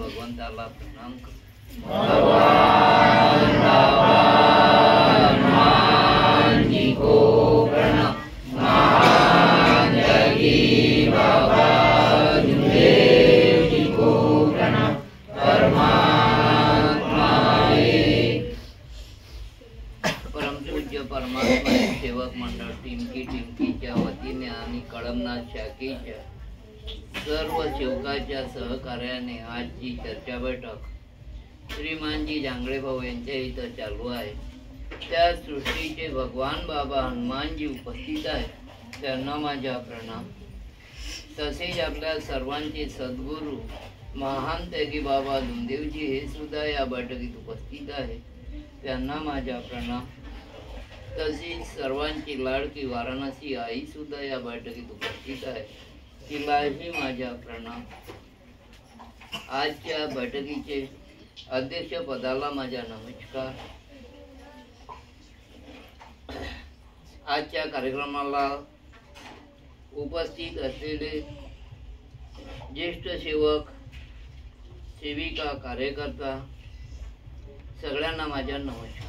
भगवंताला प्रणाम करतो. परमपूज्य परमात्मा सेवक मंडळ टिमकीच्या वतीने आणि कळमनाथ शाखेच्या सर्व सेवकाच्या सहकार्याने आजची चर्चा बैठक श्रीमानजी जांगळे भाऊ यांच्या इथं चालू आहे. त्या सृष्टीचे भगवान बाबा हनुमानजी उपस्थित आहेत, त्यांना माझा प्रणाम. तसेच आपल्या सर्वांचे सद्गुरू महान त्यागी बाबा धुमदेवजी हे सुद्धा या बैठकीत उपस्थित आहेत, त्यांना माझा प्रणाम. तसेच सर्वांची लाडकी वाराणसी आई सुद्धा या बैठकीत उपस्थित आहे, तिलाही माझा प्रणाम. आजच्या बैठकीचे अध्यक्ष पदाला माझा नमस्कार. आजच्या कार्यक्रमाला उपस्थित असलेले ज्येष्ठ सेवक, सेविका, कार्यकर्ता सगळ्यांना माझा नमस्कार.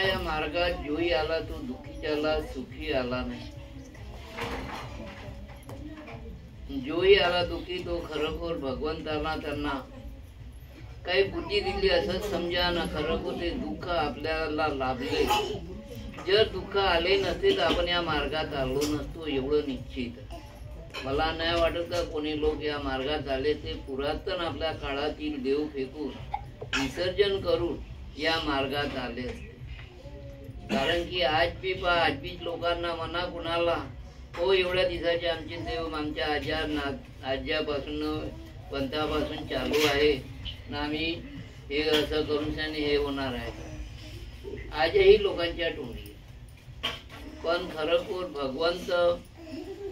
या मार्गात जोई आला तो दुःखी आला, सुखी आला नाही. जोई आला दुःखी तो खरोखर भगवंताला त्यांना काही बुद्धी दिली असं समजा ना. खरोखर ते दुःख आपल्याला लाभले. जर दुःख आले नसते तर आपण या मार्गात आलो नसतो, एवढं निश्चित. मला नाही वाटत का कोणी लोक या मार्गात आले ते पुरातन आपल्या काळातील देव फेकून विसर्जन करून या मार्गात आले असते. कारण की आजबीच लोकांना म्हणा कुणाला हो एवढ्या दिवसाचे आमचे देव आमच्या आज्यापासून पंथापासून चालू आहे ना, आम्ही हे असं करून हे होणार आहे. आजही लोकांच्या टोळी. पण खरोखर भगवंत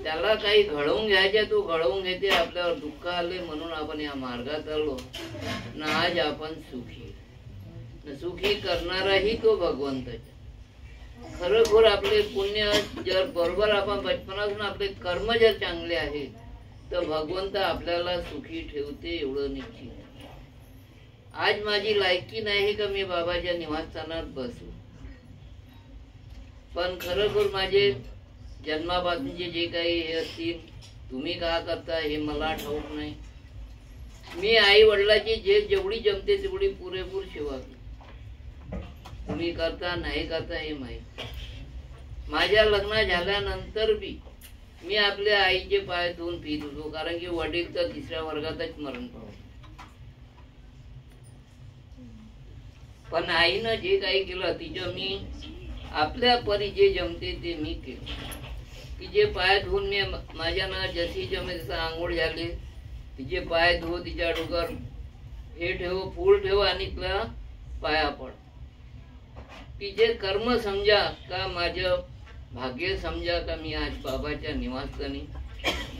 त्याला काही घडवून घ्यायचे तो घडवून घेते. आपल्यावर दुःख आले म्हणून आपण या मार्गात आलो ना. आज आपण सुखी करणाराही तो भगवंताचा. खरोखर आपले पुण्य जर बरोबर आपण बचपनापासून आपले कर्म जर चांगले आहे तर भगवंत आपल्याला सुखी ठेवते, एवढं निश्चित. आज माझी लायकी नाही का मी बाबाच्या निवासस्थानात बसू, पण खरोखर माझे जन्मापासूनचे जे काही हे असतील, तुम्ही का करता हे मला ठाऊक नाही. मी आई वडिलाची जेवढी जमते तेवढी पुरेपूर सेवा केली. तुम्ही करता नाही करता हे माहित. माझ्या लग्न झाल्यानंतर बी मी आपल्या आईचे पाय धुवून पित होतो, कारण की वडील तर 3ऱ्या वर्गातच मरण पावले. पण आईनं जे काही केलं तिचं मी आपल्या परी जे जमते ते मी केलं. की जे पाय धुवून मी माझ्या ना जशी जमे तसं आंघोळ झाले, तिचे पाय धुव, तिच्या डोकर हे ठेव, फूल ठेव आणि तिला पाया पड. तिचे कर्म समजा का माझं भाग्य समजा का मी आज बाबाच्या निवासस्थानी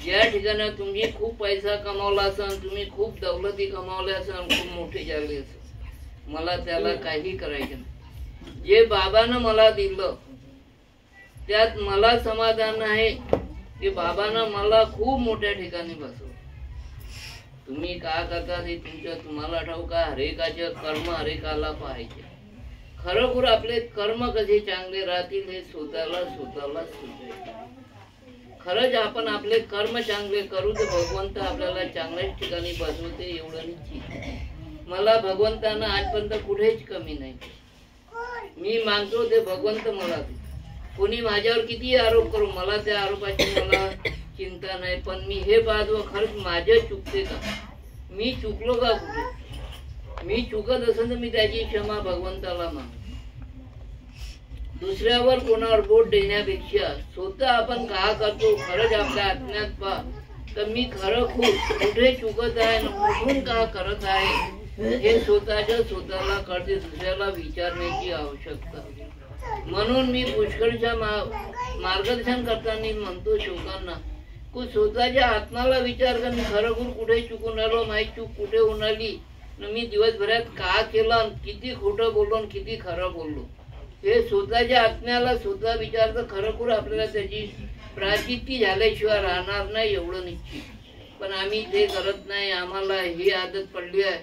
ज्या ठिकाणी तुम्ही खूप पैसा कमावला असाल, तुम्ही खूप दौलती कमावल्या असाल, खूप मोठे झाले असाल, मला त्याला काही करायचं नाही. जे बाबानं मला दिलं त्यात मला समाधान आहे की बाबानं मला खूप मोठ्या ठिकाणी बसवलं. तुम्ही का करता ते तुम्हाला ठाऊक. हरेकाचे कर्म हरेकाला पाहायचे. खरोखर आपले कर्म कसे चांगले राहतील हे स्वतःला सुचायचे. खरंच आपण आपले कर्म चांगले करू तर भगवंत आपल्याला चांगल्याच ठिकाणी बसवते, एवढं निश्चित. मला भगवंतानं आजपर्यंत कुठेच कमी नाही. मी मागतो ते भगवंत मला दे. कोणी माझ्यावर किती आरोप करू, मला त्या आरोपाची मला चिंता नाही. पण मी हे पाहतो खरंच माझं चुकते का, मी चुकलो का कुठे. मी चुकत असेल तर मी त्याची क्षमा भगवंताला मागतो. दुसऱ्यावर कोणावर बोट देण्यापेक्षा स्वतः आपण का करतो खरंच आपल्या आत्म्यात पहा तर मी खरं खूप कुठे चुकत आहे, कुठून का करत आहे हे स्वतःला कळते. दुसऱ्याला विचारण्याची आवश्यकता. म्हणून मी पुष्कळच्या मार्गदर्शन करताना म्हणतो शोकांना की स्वतःच्या आत्माला विचार कर, मी खरोखर कुठे चुकून राहिलो, माझी चूक कुठे होऊन आली, मी दिवसभरात का केलं, किती खोटं बोललो, किती खरं बोललो, हे स्वतःच्या आत्म्याला स्वतः विचार तर खरोखर आपल्याला त्याची प्राचित्ती झाल्याशिवाय राहणार नाही, एवढं निश्चित. पण आम्ही ते करत नाही. आम्हाला ही आदत पडली आहे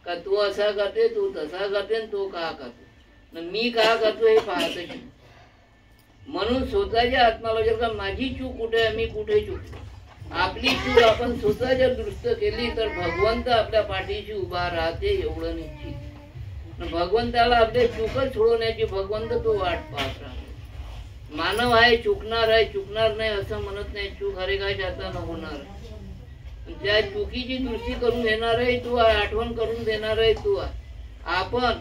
का तो असा करते, तो तसा करते, तो का करतो, मी का करतो हे पाहतच नाही. म्हणून स्वतःच्या आत्माला विचार का माझी चूक कुठे आहे, मी कुठे चुकतो. आपली चूक आपण स्वतः जर दुरुस्त केली तर भगवंत आपल्या पाठीशी उभा राहते एवढं निश्चित. भगवंताला आपले चूकच सोडवण्याची भगवंत तो वाट पाहत राहतो. मानव आहे, चुकणार आहे, चुकणार नाही असं म्हणत नाही. चूक हरेकाच्या हातानं होणार. त्या चुकीची दृष्टी करून देणार आहे तू आहे, आठवण करून देणार आहे तू आहे. आपण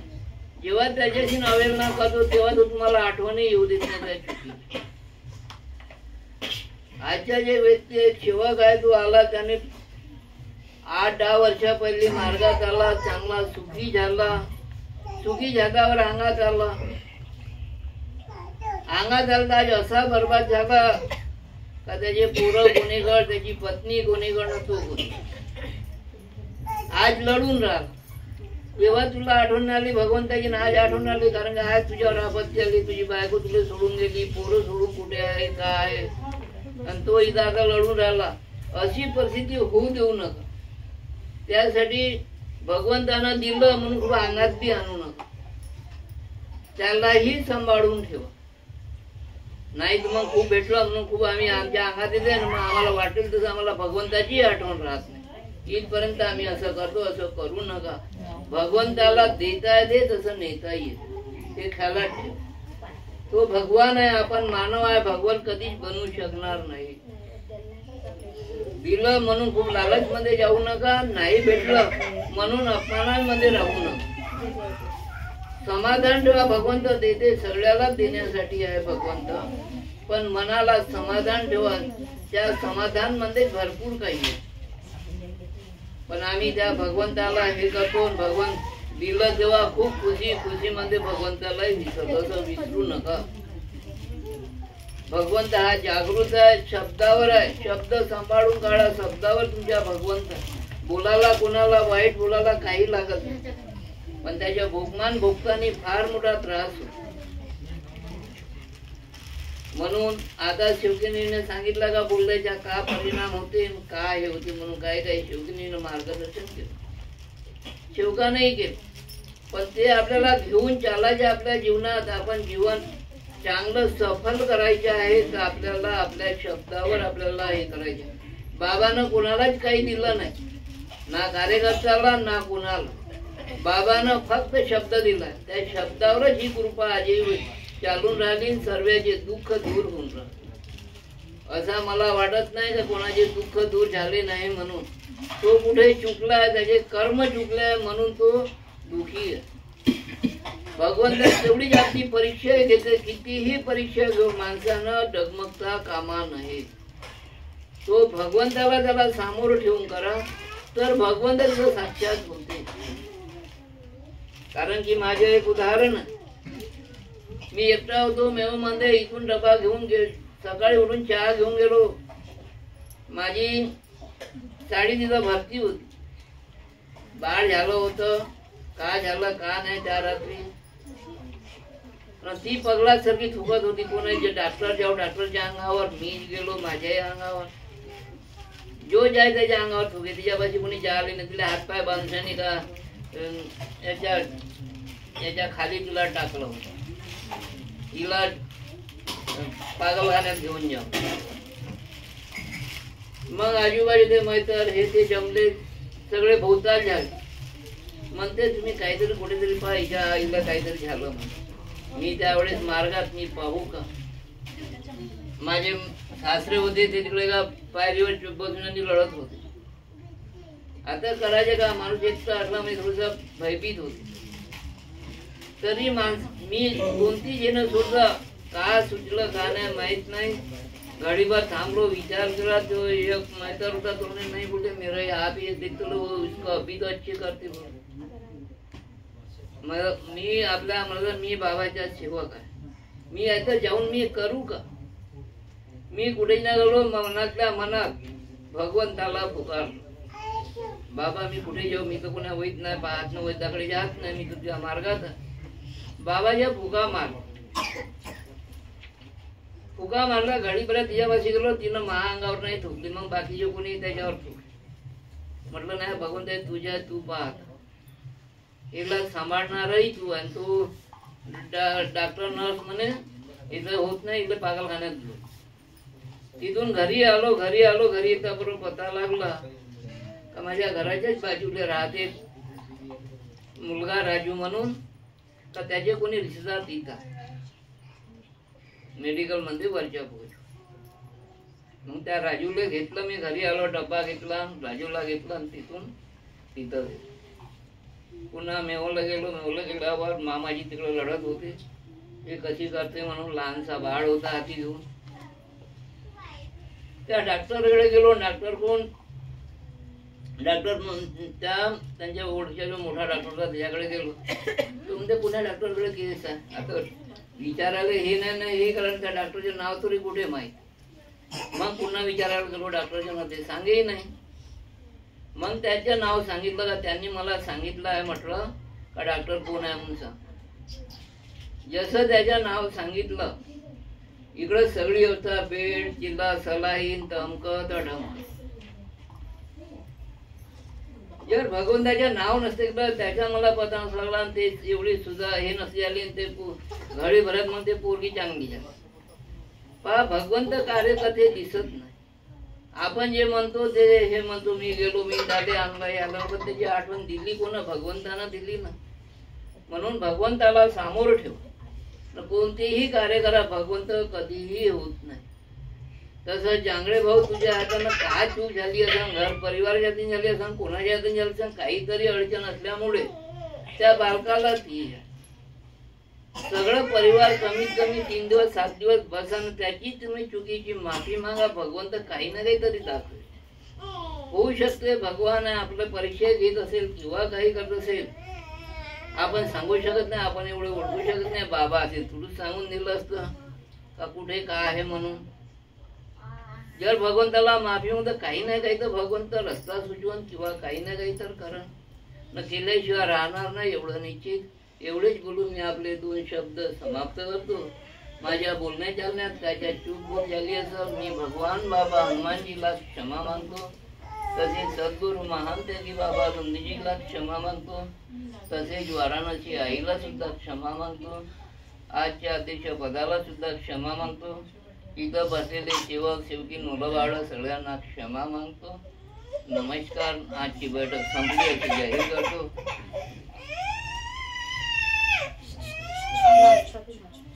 जेव्हा त्याच्याशी अवहेलना करतो तेव्हा तो तुम्हाला आठवणही येऊ देत नाही त्या चुकीची. आजच्या जे व्यक्ती एक सेवक आहे, तो आला, त्याने 8-10 वर्षा पहिले मार्गात आला, चांगला सुखी झाला. सुखी झाल्यावर अंगात आला आज असा बर्बाद झाला का त्याचे पोरं गुन्हेगार, त्याची पत्नी गुन्हेगार, तो आज लढून राहिला. तेव्हा तुला आठवण आली भगवंताची, आज आठवण आली कारण का आज तुझ्यावर आपत्ती आली, तुझी बायको तुला सोडून गेली, पोरं सोडून कुठे आहे काय, आणि तो इथं आता लढून राहिला. अशी परिस्थिती होऊ देऊ नका. त्यासाठी भगवंतानं दिलं म्हणून खूप अंगात बी आणू नका. त्यालाही सांभाळून ठेवा. नाही तर मग खूप भेटलं म्हणून खूप आम्ही आमच्या अंगात येते ना, मग आम्हाला वाटेल तसं आम्हाला भगवंताची आठवण राहत नाही. इथपर्यंत आम्ही असं करतो, असं करू नका. भगवंताला देता येते तसं नेता येते, ते ख्यालात ठेव. तो भगवान आहे, आपण मानव आहे, भगवान कधीच बनवू शकणार नाही. दिलं म्हणून खूप लालच मध्ये जाऊ नका, नाही भेटलं म्हणून अपमानांमध्ये राहू नका. समाधान ठेवा. भगवंत देते, सगळ्याला देण्यासाठी आहे भगवंत, पण मनाला समाधान ठेवा. त्या समाधान मध्ये भरपूर काही आहे. पण आम्ही त्या भगवंताला हे करतो, भगवंत दिलं तेव्हा खूप खुशी मध्ये भगवंतालाही विसरतो. असं विसरू नका. भगवंत हा जागृत आहे, शब्दावर आहे. शब्द सांभाळून काढा. शब्दावर तुमच्या भगवंत. बोलायला कोणाला वाईट बोलायला काही लागत नाही, पण त्याच्या भोगमान भोगताना फार मोठा त्रास होतो. म्हणून आता शिवकिनीने सांगितलं का बोलण्याचा का परिणाम होते, काय हे होते म्हणून काय काय शिवकिनीनं मार्गदर्शन केलं, शिवकानंही केलं. पण ते आपल्याला घेऊन चालायचे आपल्या जीवनात. आपण जीवन चांगलं सफल करायचे आहे तर आपल्याला आपल्या शब्दावर आपल्याला हे करायचे. बाबानं कोणालाच काही दिलं नाही, ना कार्यकर्त्याला ना कोणाला. बाबानं फक्त शब्द दिला, त्या शब्दावरच ही कृपा आजही चालून राहिली. सर्वांचे दुःख दूर होऊन राहिले. असं मला वाटत नाही का कोणाचे दुःख दूर झाले नाही म्हणून. तो कुठे चुकलाय, त्याचे कर्म चुकले म्हणून तो दुःखी आहे. भगवंत तेवढीच आपली परीक्षा घेते. कितीही परीक्षा घेऊन माणसानं डगमगता कामा नये. तो भगवंताला त्याला सामोरं ठेवून करा तर भगवंत साक्षात होते. कारण की माझे एक उदाहरण, मी एकटा होतो मेव मध्ये, इथून डबा घेऊन सकाळी उठून चहा घेऊन गेलो. माझी साडी तिथं भरती होती. बाळ झालं होतं, का झालं का नाही त्या रात्री. ती पगलासारखी थुकत होती. कोणाचे डॉक्टर जाऊ, डॉक्टरच्या अंगावर, मी गेलो माझ्याही अंगावर. जो जाय त्याच्या अंगावर थुके. तिच्यापाशी कोणी जायला नाही. तिला हातपाय बांधण्याने का याच्या खाली तुला टाकलं होतं. तिला पागलखान्यात घेऊन जाऊ. मग आजूबाजू ते मैत्र हे ते जमले, सगळे भोवताल झाले. म्हणते तुम्ही काहीतरी कुठेतरी पहा, हिच्या आईला काहीतरी झालं म्हणून. मी त्यावेळेस मार्गात मी पाहू का. माझे सासरे होते ते तिकडे का पायरीवर बसून लढत होते. आता करायचे का, माणूस एकटा असला म्हणजे थोडस भयभीत होते. तरी मी कोणती जेणं सोडला, का सुचलं का नाही माहित नाही. गाडीवर थांबलो, विचार केला. तो एक मैत्र होता, तो नाही बोलते मेरा आप ये देखते लो उसको अभी तो अच्छे करते बोल. मी आपल्या मला मी बाबाच्या सेवक आहे. मी आता जाऊन मी करू का. मी कुठे ना गेलो, मनातल्या मनात भगवंताला पुकार. बाबा मी कुठे जाऊ, मी तर कोणा वैत नाही, पाहत न वैताकडे जात नाही, मी तुझ्या मार्गात. बाबाच्या फुगा मार. फुगा मारला, घडी परत तिच्यापाशी गेलो. तिनं महाअंगावर नाही थुकली. मग बाकीचे कोणी त्याच्यावर थुकले. म्हटलं नाही भगवंत तुझ्या तू पाहत, हिला सांभाळणारही तू, आणि तू डॉक्टर नर्स म्हणे इथं होत नाही, इथं पागलखान्यात गेलो. तिथून घरी आलो. घरी येता बरोबर पता लागला का माझ्या घराच्याच बाजूला राहते मुलगा राजू म्हणून, का त्याचे कोणी रिश्तेदार तिथं मेडिकल मध्ये वरच्या पोहोच. मग त्या राजूला घेतलं, मी घरी आलो, डब्बा घेतला, राजूला घेतला आणि तिथून तिथं पुन्हा मेवला गेल्यावर मामाजी तिकडे लढत होते, हे कशी करते म्हणून लहानसा बाळ होता हाती घेऊन. त्या डॉक्टरकडे गेलो. डॉक्टर त्यांच्या ओळखीचा जो मोठा डॉक्टर होता त्याच्याकडे गेलो. तो म्हणते पुन्हा डॉक्टरकडे केस आहे. आता विचारायला हे नाही हे, कारण त्या डॉक्टरचे नाव तरी कुठे माहित. मग पुन्हा विचारायला गेलो डॉक्टरच्या मध्ये, सांगेही नाही. मग त्याचं नाव सांगितलं का त्यांनी मला सांगितलं आहे, म्हटलं का डॉक्टर कोण आहे म्हणून सांग. जसं त्याचं नाव सांगितलं, इकडं सगळी होता बेड, चिल्ला, सलाईन, तमकत ढमक. जर भगवंताचं नाव नसते तर त्याच्या मला पता नसला, ते एवढी सुद्धा हे नसते आली, ते घडी भरत मग ते पोरगी चांगली झाली. पहा भगवंत कार्यकर्ते दिसत नाही. आपण जे म्हणतो ते हे म्हणतो, मी गेलो, मी दादे आणला याला, पण त्याची आठवण दिली कोणा? भगवंतानं दिली ना. म्हणून भगवंताला सामोर ठेव, कोणतेही कार्य करा, भगवंत कधीही होत नाही. तसं जांगडे भाऊ तुझ्या हातानं काय चूक झाली असं, घर परिवाराच्या हातून झाली असं, कोणाच्या हातून झाली असं, काहीतरी अडचण असल्यामुळे त्या बालकाला ती सगळं परिवार कमीत कमी 3 दिवस 7 दिवस बसा, त्याची तुम्ही चुकीची माफी मागा. भगवंत काही ना काही तरी दाखवेल. होऊ शकते भगवान आपलं परीक्षा घेत असेल किंवा काही करत असेल, आपण सांगू शकत नाही, आपण एवढे ओळखू शकत नाही. बाबा असेल तुला सांगून दिलं असतं का कुठे काय आहे म्हणून. जर भगवंताला माफी होतं काही नाही काही तर भगवंत रस्ता सुचवून किंवा काही ना काही तर करण, न केल्याशिवाय राहणार नाही एवढं निश्चित. एवढेच बोलून मी आपले 2 शब्द समाप्त करतो. माझ्या बोलण्या चालण्यात त्याच्या चूक बोल झाली असेल, मी भगवान बाबा हनुमानजीला क्षमा मागतो. तसेच सद्गुरु महान त्यागी बाबा नंदीजीला क्षमा मागतो. तसेच वाराणसी आईला सुद्धा क्षमा मागतो. आजच्या अध्यक्ष पदाला सुद्धा क्षमा मागतो. इथं बसलेले सेवक सेवकी मुलं बाळ सगळ्यांना क्षमा मागतो. नमस्कार. आजची बैठक संपली अशी जाहीर करतो.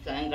सायंकाळ